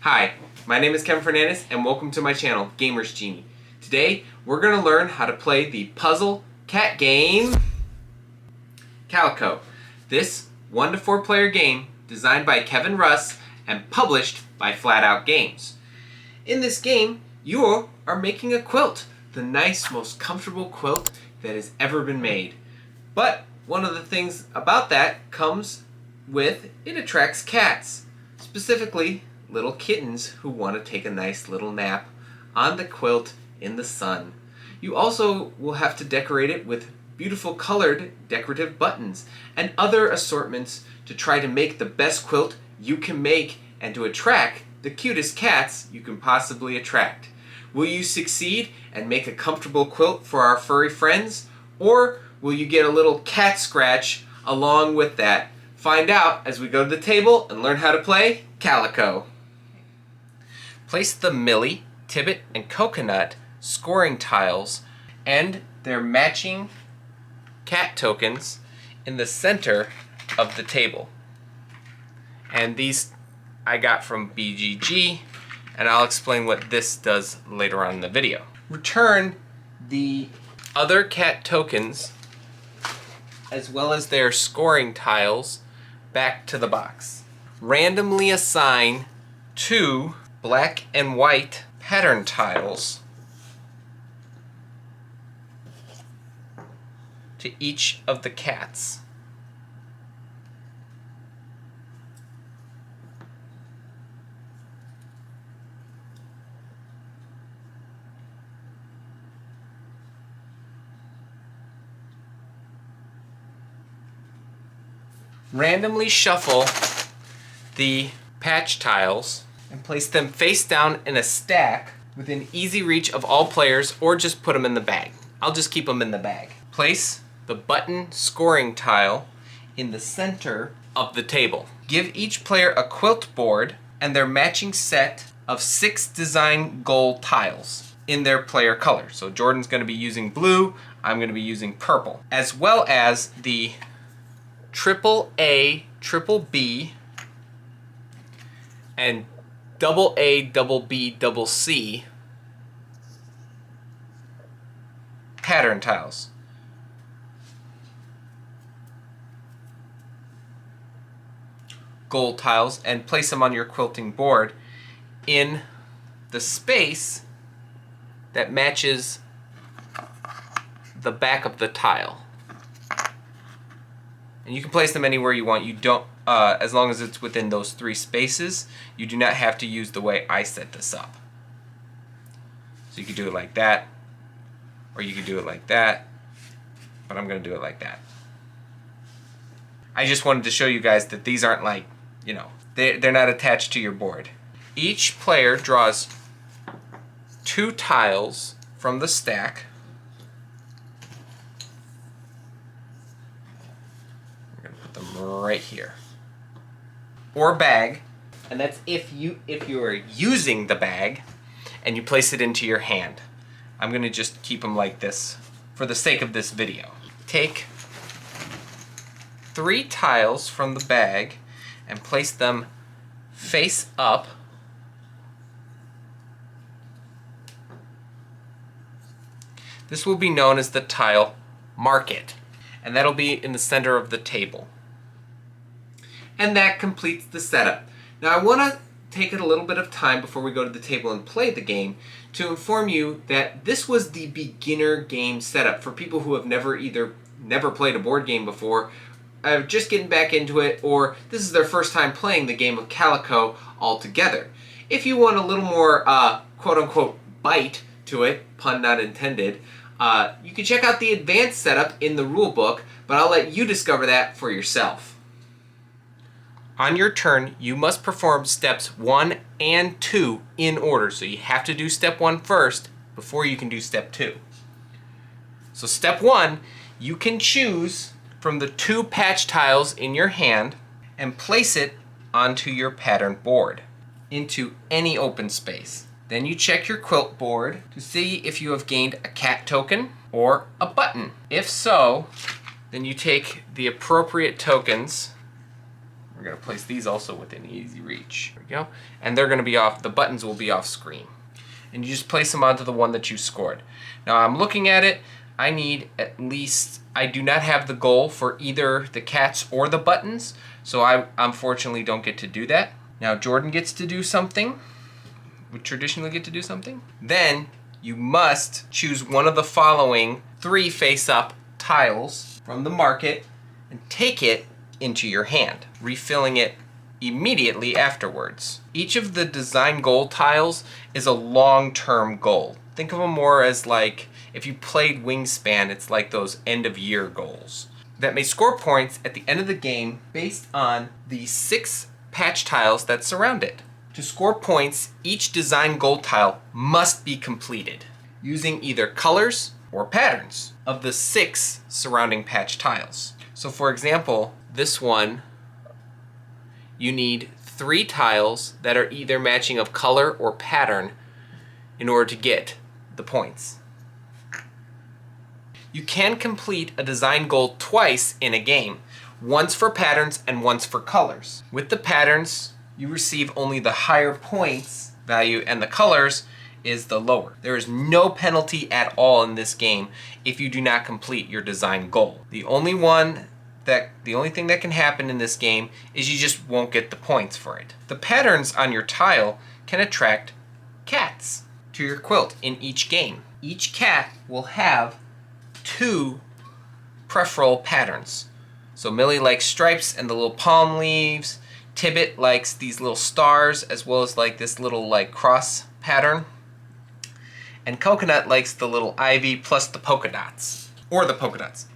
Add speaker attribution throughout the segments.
Speaker 1: Hi, my name is Kevin Fernandez and welcome to my channel, Gamers Genie. Today, we're going to learn how to play the puzzle cat game, Calico. This 1 to 4 player game designed by Kevin Russ and published by Flat Out Games. In this game, you are making a quilt, the nice, most comfortable quilt that has ever been made. But one of the things about that comes with it attracts cats, specifically little kittens who want to take a nice little nap on the quilt in the sun. You also will have to decorate it with beautiful colored decorative buttons and other assortments to try to make the best quilt you can make and to attract the cutest cats you can possibly attract. Will you succeed and make a comfortable quilt for our furry friends, or will you get a little cat scratch along with that? Find out as we go to the table and learn how to play Calico. Place the Millie, Tibbet, and Coconut scoring tiles and their matching cat tokens in the center of the table. And these I got from BGG, and I'll explain what this does later on in the video. Return the other cat tokens as well as their scoring tiles back to the box. Randomly assign 2 black and white pattern tiles to each of the cats. Randomly shuffle the patch tiles and place them face down in a stack within easy reach of all players, or just put them in the bag. I'll just keep them in the bag. Place the button scoring tile in the center of the table. Give each player a quilt board and their matching set of 6 design goal tiles in their player color. So Jordan's going to be using blue, I'm going to be using purple, as well as the triple A, triple B, and double A, double B, double C pattern tiles. Gold tiles, and place them on your quilting board in the space that matches the back of the tile. And you can place them anywhere you want. You don't, as long as it's within those 3 spaces, you do not have to use the way I set this up. So you could do it like that, or you could do it like that, but I'm going to do it like that. I just wanted to show you guys that these aren't like, you know, they're not attached to your board. Each player draws 2 tiles from the stack. Right here, or bag, and that's if you are using the bag and you place it into your hand. I'm going to just keep them like this for the sake of this video. Take 3 tiles from the bag and place them face up This will be known as the tile market, and that'll be in the center of the table. And that completes the setup. Now I want to take it a little bit of time before we go to the table and play the game to inform you that this was the beginner game setup for people who have never played a board game before, just getting back into it, or this is their first time playing the game of Calico altogether. If you want a little more quote-unquote bite to it, pun not intended, you can check out the advanced setup in the rule book, but I'll let you discover that for yourself. On your turn, you must perform steps 1 and 2 in order. So you have to do step 1 first before you can do step 2. So step 1, you can choose from the 2 patch tiles in your hand and place it onto your pattern board into any open space. Then you check your quilt board to see if you have gained a cat token or a button. If so, then you take the appropriate tokens. We're going to place these also within easy reach. There we go. And they're going to be off, the buttons will be off screen. And you just place them onto the one that you scored. Now I'm looking at it, I need at least, I do not have the goal for either the cats or the buttons, so I unfortunately don't get to do that. Now Jordan gets to do something. We traditionally get to do something. Then you must choose one of the following 3 face-up tiles from the market and take it into your hand, refilling it immediately afterwards. Each of the design goal tiles is a long-term goal. Think of them more as like, if you played Wingspan, it's like those end-of-year goals that may score points at the end of the game based on the 6 patch tiles that surround it. To score points, each design goal tile must be completed using either colors or patterns of the 6 surrounding patch tiles. So for example, this one, you need 3 tiles that are either matching of color or pattern in order to get the points. You can complete a design goal twice in a game, once for patterns and once for colors. With the patterns, you receive only the higher points value and the colors is the lower. There is no penalty at all in this game if you do not complete your design goal. The only thing that can happen in this game is you just won't get the points for it. The patterns on your tile can attract cats to your quilt in each game. Each cat will have 2 preferable patterns. So Millie likes stripes and the little palm leaves. Tibbet likes these little stars as well as like this little like cross pattern. And Coconut likes the little ivy plus the polka dots. Or the polka dots.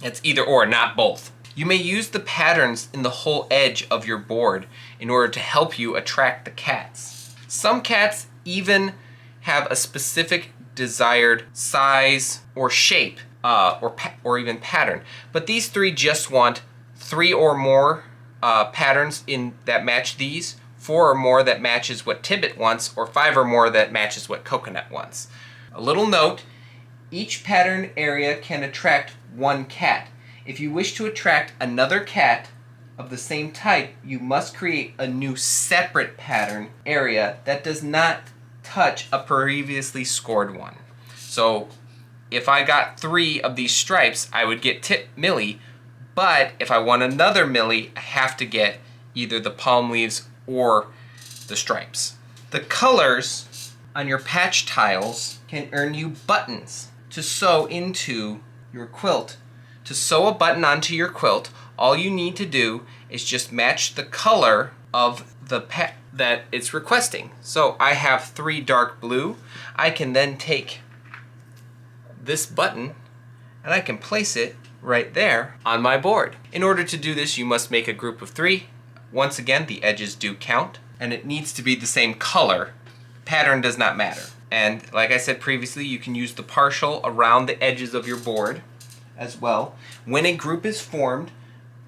Speaker 1: It's either or, not both. You may use the patterns in the whole edge of your board in order to help you attract the cats. Some cats even have a specific desired size or shape or even pattern. But these 3 just want 3 or more patterns that match these, 4 or more that matches what Tibbet wants, or 5 or more that matches what Coconut wants. A little note, each pattern area can attract 1 cat. If you wish to attract another cat of the same type, you must create a new separate pattern area that does not touch a previously scored one. So if I got 3 of these stripes, I would get Millie, but if I want another Millie, I have to get either the palm leaves or the stripes. The colors on your patch tiles can earn you buttons to sew into your quilt. To sew a button onto your quilt, all you need to do is just match the color of the that it's requesting. So I have 3 dark blue. I can then take this button and I can place it right there on my board. In order to do this, you must make a group of 3. Once again, the edges do count, and it needs to be the same color. Pattern does not matter. And like I said previously, you can use the partial around the edges of your board as well. When a group is formed,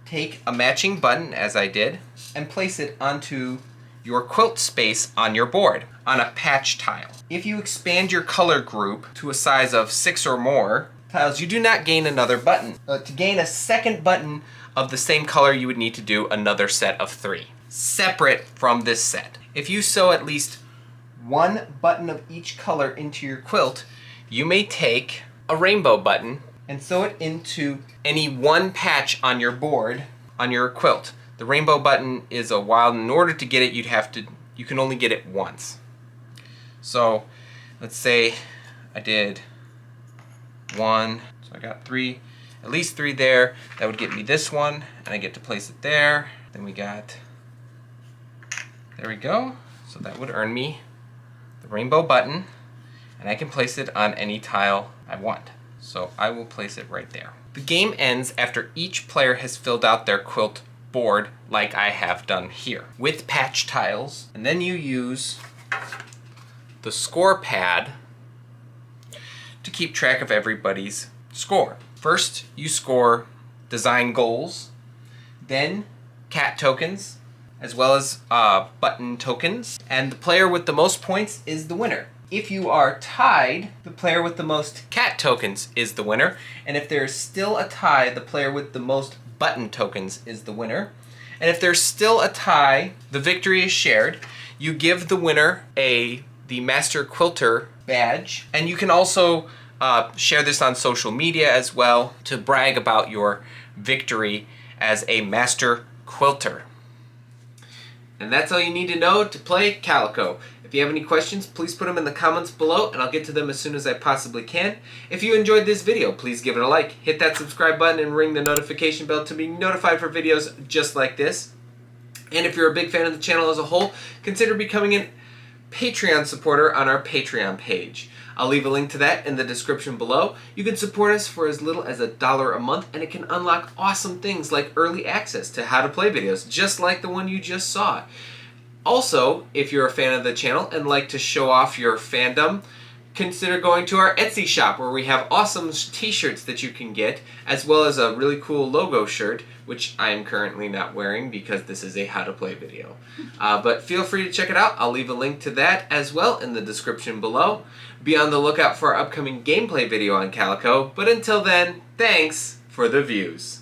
Speaker 1: take a matching button, as I did, and place it onto your quilt space on your board, on a patch tile. If you expand your color group to a size of 6 or more tiles, you do not gain another button. To gain a second button of the same color, you would need to do another set of 3, separate from this set. If you sew at least 1 button of each color into your quilt, you may take a rainbow button and sew it into any one patch on your board, on your quilt. The rainbow button is a wild, in order to get it, you can only get it once. So let's say I did 1, so I got 3, at least 3 there. That would get me this one, and I get to place it there. Then we got, there we go. So that would earn me the rainbow button, and I can place it on any tile I want. So I will place it right there. The game ends after each player has filled out their quilt board like I have done here with patch tiles, and then you use the score pad to keep track of everybody's score. First, you score design goals, then cat tokens, as well as button tokens. And the player with the most points is the winner. If you are tied, the player with the most cat tokens is the winner. And if there's still a tie, the player with the most button tokens is the winner. And if there's still a tie, the victory is shared. You give the winner the Master Quilter badge. And you can also share this on social media as well to brag about your victory as a Master Quilter. And that's all you need to know to play Calico. If you have any questions, please put them in the comments below and I'll get to them as soon as I possibly can. If you enjoyed this video, please give it a like, hit that subscribe button and ring the notification bell to be notified for videos just like this. And if you're a big fan of the channel as a whole, consider becoming a Patreon supporter on our Patreon page. I'll leave a link to that in the description below. You can support us for as little as $1 a month and it can unlock awesome things like early access to how to play videos, just like the one you just saw. Also, if you're a fan of the channel and like to show off your fandom, consider going to our Etsy shop where we have awesome t-shirts that you can get, as well as a really cool logo shirt, which I am currently not wearing because this is a how to play video. But feel free to check it out. I'll leave a link to that as well in the description below. Be on the lookout for our upcoming gameplay video on Calico, but until then, thanks for the views.